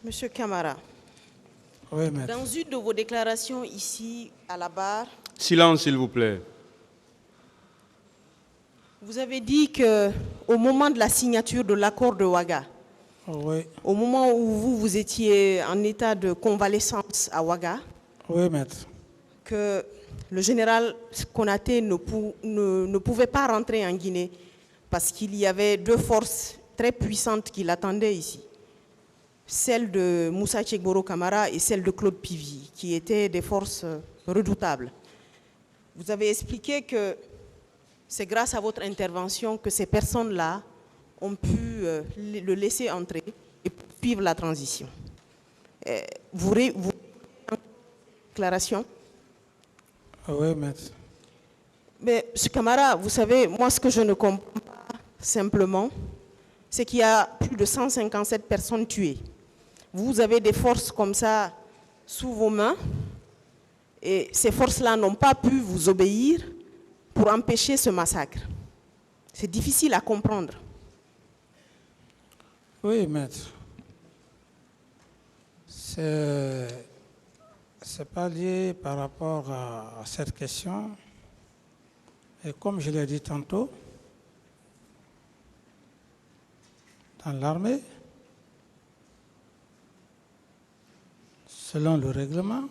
Monsieur Camara, Oui, maître. dans une de vos déclarations ici à la barre, Silence, s'il vous plaît. vous avez dit qu'au moment de la signature de l'accord de Ouaga, Oui, au moment où vous étiez en état de convalescence à Ouaga, oui, maître. que le général Konaté ne pouvait pas rentrer en Guinée parce qu'il y avait deux forces très puissantes qui l'attendaient ici. Celle de Moussa Tchegboro Camara et celle de Claude Pivy, qui étaient des forces redoutables. Vous avez expliqué que c'est grâce à votre intervention que ces personnes-là ont pu le laisser entrer et poursuivre la transition. Vous déclaration? Oui, maître. Mais, M. Camara, vous savez, moi, ce que je ne comprends pas simplement, c'est qu'il y a plus de 157 personnes tuées. Vous avez des forces comme ça sous vos mains, et ces forces-là n'ont pas pu vous obéir pour empêcher ce massacre. C'est difficile à comprendre. Oui, maître. C'est pas lié par rapport à cette question. Et comme je l'ai dit tantôt, dans l'armée, selon le règlement,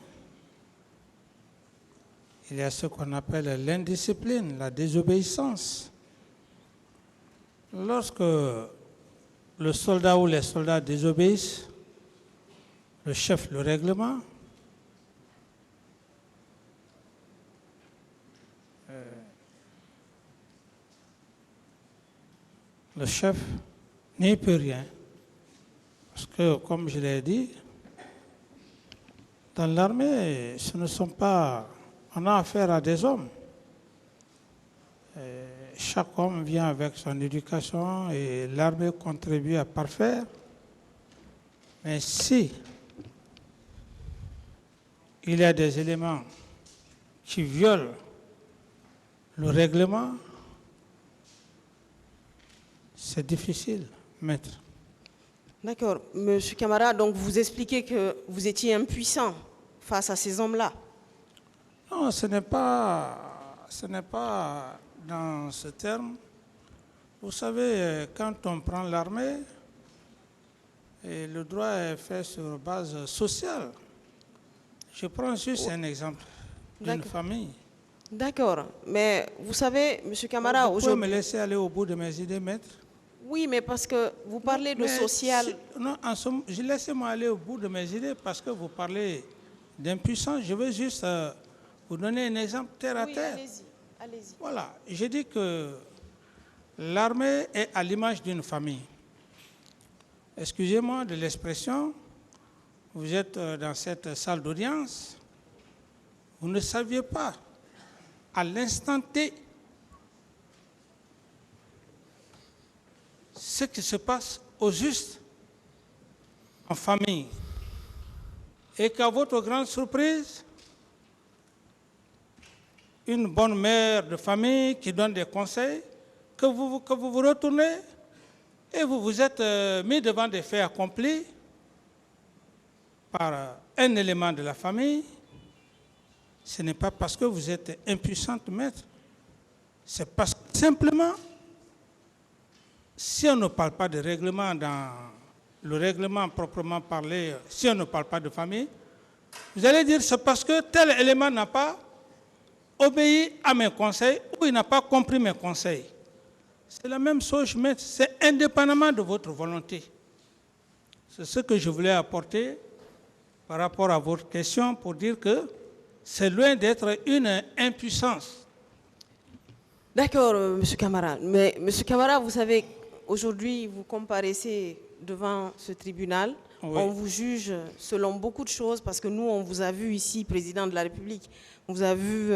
il y a ce qu'on appelle l'indiscipline, la désobéissance. Lorsque le soldat ou les soldats désobéissent, le chef, le règlement, le chef n'y peut rien. Parce que, comme je l'ai dit, dans l'armée, ce ne sont pas... On a affaire à des hommes. Chaque homme vient avec son éducation et l'armée contribue à parfaire. Mais si il y a des éléments qui violent le règlement, c'est difficile, maître. D'accord. Monsieur Camara, donc vous expliquez que vous étiez impuissant face à ces hommes-là. Non, ce n'est pas dans ce terme. Vous savez, quand on prend l'armée, le droit est fait sur base sociale. Je prends juste un exemple d'une famille. D'accord, mais vous savez, M. Camara, vous pouvez me laisser aller au bout de mes idées, maître? Oui, mais parce que vous parlez de social... Non, en somme, laissez-moi aller au bout de mes idées parce que vous parlez d'impuissance. Je veux juste vous donner un exemple terre à terre. Allez-y. Voilà, j'ai dit que l'armée est à l'image d'une famille. Excusez-moi de l'expression, vous êtes dans cette salle d'audience, vous ne saviez pas à l'instant T ce qui se passe au juste en famille. Et qu'à votre grande surprise, une bonne mère de famille qui donne des conseils, que vous vous retournez et vous vous êtes mis devant des faits accomplis par un élément de la famille. Ce n'est pas parce que vous êtes impuissante, maître. C'est parce que simplement, si on ne parle pas de règlement dans le règlement proprement parlé, si on ne parle pas de famille, vous allez dire c'est parce que tel élément n'a pas obéi à mes conseils ou il n'a pas compris mes conseils. C'est la même chose, maître. C'est indépendamment de votre volonté. C'est ce que je voulais apporter par rapport à votre question pour dire que c'est loin d'être une impuissance. D'accord, M. Camara. Mais M. Camara, vous savez, aujourd'hui, vous comparaissez devant ce tribunal. Oui. On vous juge selon beaucoup de choses parce que nous, on vous a vu ici, président de la République. On vous a vu,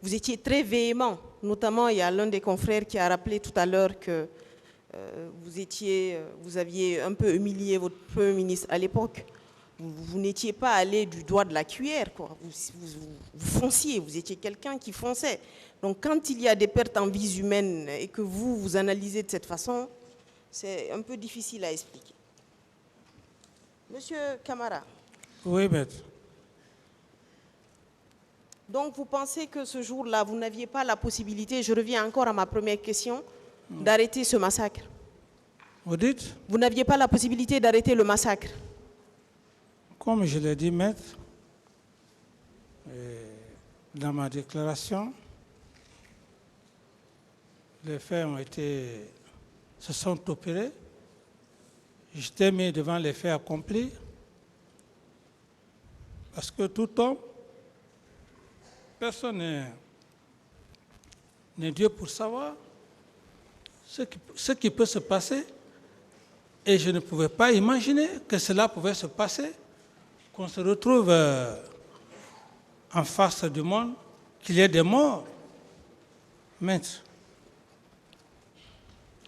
vous étiez très véhément. Notamment, il y a l'un des confrères qui a rappelé tout à l'heure que vous aviez un peu humilié votre Premier ministre à l'époque. Vous n'étiez pas allé du doigt de la cuillère, quoi. Vous fonciez, vous étiez quelqu'un qui fonçait. Donc quand il y a des pertes en vies humaines et que vous analysez de cette façon, c'est un peu difficile à expliquer. Monsieur Camara, Oui, maître. donc vous pensez que ce jour-là, vous n'aviez pas la possibilité, je reviens encore à ma première question, d'arrêter ce massacre? Vous dites? Vous n'aviez pas la possibilité d'arrêter le massacre? Comme je l'ai dit, maître, dans ma déclaration, les faits se sont opérés. J'étais mis devant les faits accomplis. Parce que tout homme, personne n'est Dieu pour savoir ce qui peut se passer. Et je ne pouvais pas imaginer que cela pouvait se passer, qu'on se retrouve en face du monde, qu'il y ait des morts. Maître.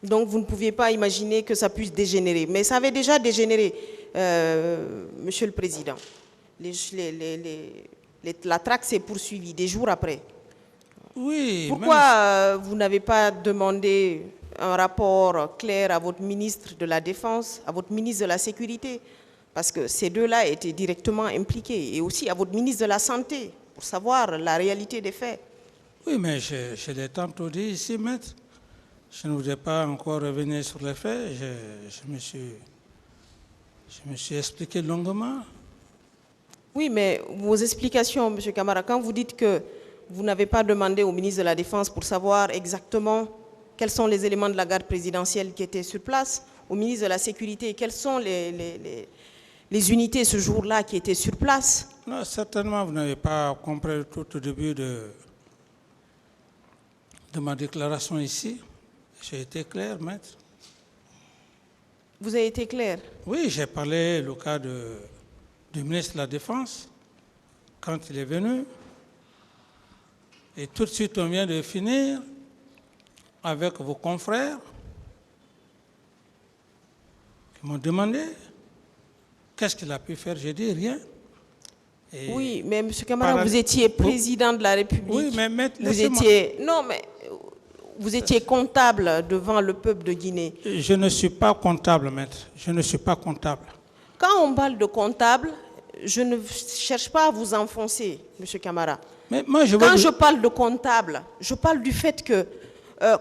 Donc vous ne pouviez pas imaginer que ça puisse dégénérer. Mais ça avait déjà dégénéré, Monsieur le Président. La traque s'est poursuivie des jours après. Oui. Pourquoi vous n'avez pas demandé un rapport clair à votre ministre de la Défense, à votre ministre de la Sécurité? Parce que ces deux-là étaient directement impliqués. Et aussi à votre ministre de la Santé, pour savoir la réalité des faits. Oui, mais je l'ai tantôt dit ici, maître. Je ne voudrais pas encore revenir sur les faits. Je me suis expliqué longuement. Oui, mais vos explications, M. Camara, quand vous dites que vous n'avez pas demandé au ministre de la Défense pour savoir exactement quels sont les éléments de la garde présidentielle qui étaient sur place, au ministre de la Sécurité, quelles sont les unités ce jour-là qui étaient sur place? Non, certainement, vous n'avez pas compris tout au début de ma déclaration ici. J'ai été clair, maître. Vous avez été clair? Oui, j'ai parlé le cas du ministre de la Défense, quand il est venu. Et tout de suite, on vient de finir avec vos confrères qui m'ont demandé qu'est-ce qu'il a pu faire. J'ai dit rien. Et oui, mais M. Camara, vous étiez président de la République. Oui, mais maître, vous étiez... Non, mais vous étiez comptable devant le peuple de Guinée. Je ne suis pas comptable, maître. Je ne suis pas comptable. Quand on parle de comptable, je ne cherche pas à vous enfoncer, M. Camara. Mais moi, je parle de comptable, je parle du fait que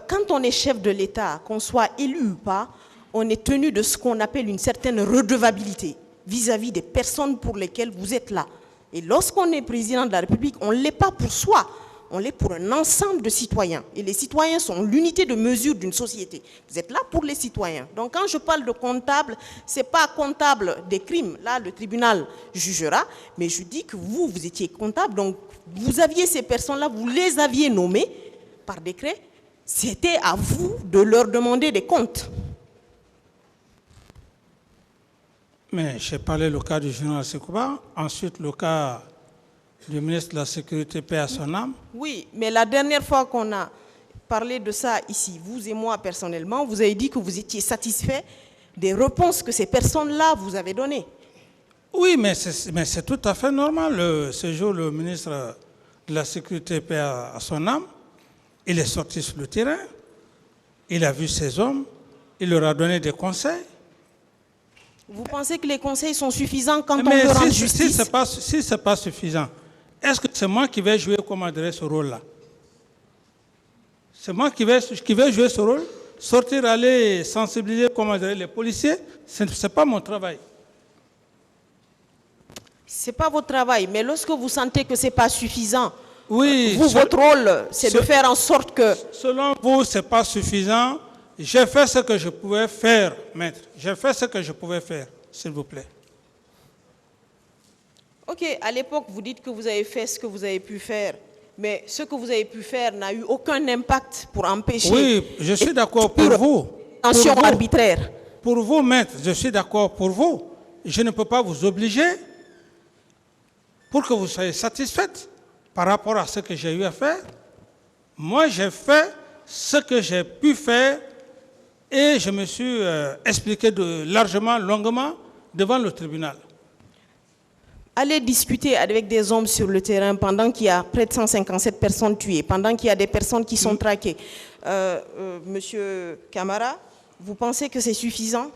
quand on est chef de l'État, qu'on soit élu ou pas, on est tenu de ce qu'on appelle une certaine redevabilité vis-à-vis des personnes pour lesquelles vous êtes là. Et lorsqu'on est président de la République, on ne l'est pas pour soi, on l'est pour un ensemble de citoyens. Et les citoyens sont l'unité de mesure d'une société. Vous êtes là pour les citoyens. Donc quand je parle de comptable, ce n'est pas comptable des crimes. Là, le tribunal jugera. Mais je dis que vous étiez comptable. Donc vous aviez ces personnes-là, vous les aviez nommées par décret. C'était à vous de leur demander des comptes. Mais j'ai parlé le cas du général Sekouba, ensuite le cas du ministre de la Sécurité, paix à son âme. Oui, mais la dernière fois qu'on a parlé de ça ici, vous et moi personnellement, vous avez dit que vous étiez satisfait des réponses que ces personnes-là vous avaient données. Oui, mais c'est tout à fait normal. Ce jour, le ministre de la Sécurité, paix à son âme, il est sorti sur le terrain, il a vu ses hommes, il leur a donné des conseils. Vous pensez que les conseils sont suffisants quand on veut rendre justice? Si ce n'est pas suffisant, est-ce que c'est moi qui vais jouer comment dirait ce rôle-là? C'est moi qui vais jouer ce rôle? Sortir, aller sensibiliser comment dirait les policiers? Ce n'est pas mon travail. Ce n'est pas votre travail, mais lorsque vous sentez que ce n'est pas suffisant, oui, votre rôle, c'est de faire en sorte que... Selon vous, ce n'est pas suffisant. J'ai fait ce que je pouvais faire, maître. J'ai fait ce que je pouvais faire, s'il vous plaît. Ok, à l'époque, vous dites que vous avez fait ce que vous avez pu faire, mais ce que vous avez pu faire n'a eu aucun impact pour empêcher... Oui, je suis d'accord pour vous. Tension arbitraire. Pour vous, maître, je suis d'accord pour vous. Je ne peux pas vous obliger pour que vous soyez satisfaite par rapport à ce que j'ai eu à faire. Moi, j'ai fait ce que j'ai pu faire et je me suis expliqué largement, longuement devant le tribunal. Allez discuter avec des hommes sur le terrain pendant qu'il y a près de 157 personnes tuées, pendant qu'il y a des personnes qui sont traquées. Monsieur Camara, vous pensez que c'est suffisant?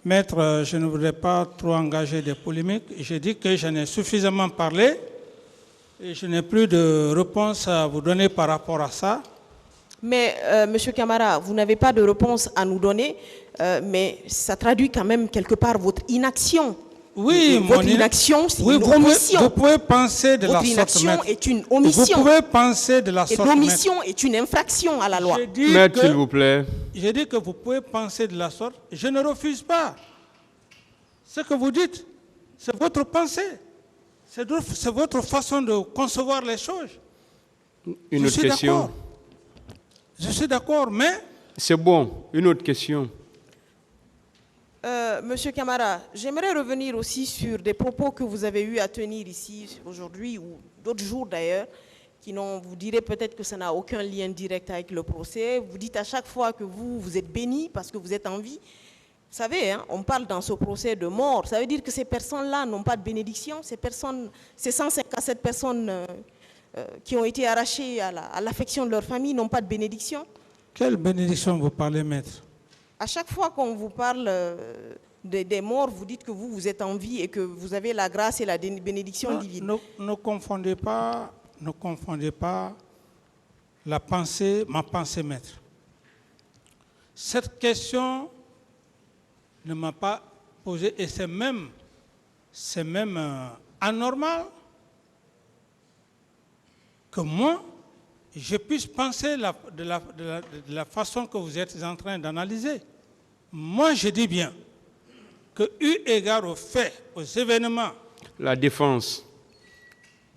Maître, je ne voudrais pas trop engager des polémiques. J'ai dit que j'en ai suffisamment parlé et je n'ai plus de réponse à vous donner par rapport à ça. Mais, Monsieur Camara, vous n'avez pas de réponse à nous donner, mais ça traduit quand même quelque part votre inaction. Oui, votre inaction, c'est oui, une omission. Vous pouvez penser de votre la sorte, inaction maître. est une omission. Vous pouvez penser de la Et sorte, l'omission est une infraction à la loi. Maître, s'il vous plaît. J'ai dit que vous pouvez penser de la sorte. Je ne refuse pas. Ce que vous dites, c'est votre pensée. C'est votre façon de concevoir les choses. Une autre question. Je suis d'accord, mais... C'est bon. Une autre question. Monsieur Camara, j'aimerais revenir aussi sur des propos que vous avez eu à tenir ici aujourd'hui ou d'autres jours d'ailleurs, vous direz peut-être que ça n'a aucun lien direct avec le procès. Vous dites à chaque fois que vous êtes béni parce que vous êtes en vie. Vous savez, hein, on parle dans ce procès de mort. Ça veut dire que ces personnes-là n'ont pas de bénédiction. Ces 157 personnes qui ont été arrachées à l'affection de leur famille n'ont pas de bénédiction. Quelle bénédiction vous parlez, maître? À chaque fois qu'on vous parle des morts, vous dites que vous êtes en vie et que vous avez la grâce et la bénédiction divine. Ne confondez pas ma pensée, maître. Cette question ne m'a pas posé et c'est même anormal que moi, je puisse penser de la façon que vous êtes en train d'analyser. Moi, je dis bien que, eu égard aux faits, aux événements... La défense.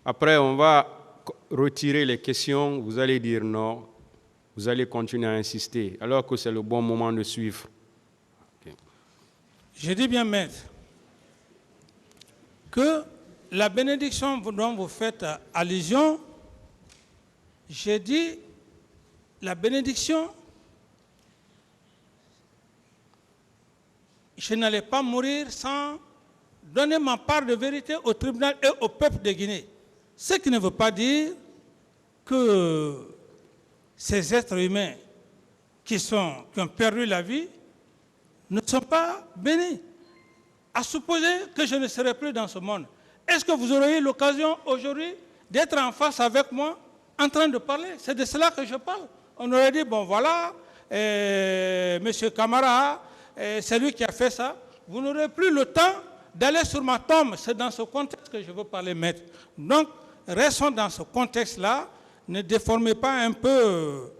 Après, on va retirer les questions. Vous allez dire non. Vous allez continuer à insister, alors que c'est le bon moment de suivre. Okay. Je dis bien, maître, que la bénédiction dont vous faites allusion, j'ai dit, la bénédiction, je n'allais pas mourir sans donner ma part de vérité au tribunal et au peuple de Guinée. Ce qui ne veut pas dire que ces êtres humains qui ont perdu la vie ne sont pas bénis. À supposer que je ne serai plus dans ce monde. Est-ce que vous aurez eu l'occasion aujourd'hui d'être en face avec moi en train de parler? C'est de cela que je parle. On aurait dit, bon voilà, Monsieur Camara, c'est lui qui a fait ça. Vous n'aurez plus le temps d'aller sur ma tombe. C'est dans ce contexte que je veux parler, maître. Donc, restons dans ce contexte-là. Ne déformez pas un peu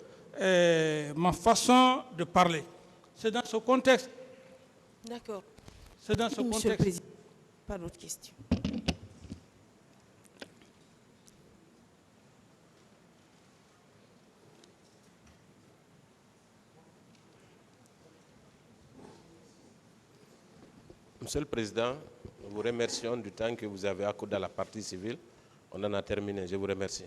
ma façon de parler. C'est dans ce contexte. D'accord. C'est dans ce Monsieur le contexte. Président, pas d'autres questions. Monsieur le Président, nous vous remercions du temps que vous avez accordé à la partie civile. On en a terminé. Je vous remercie.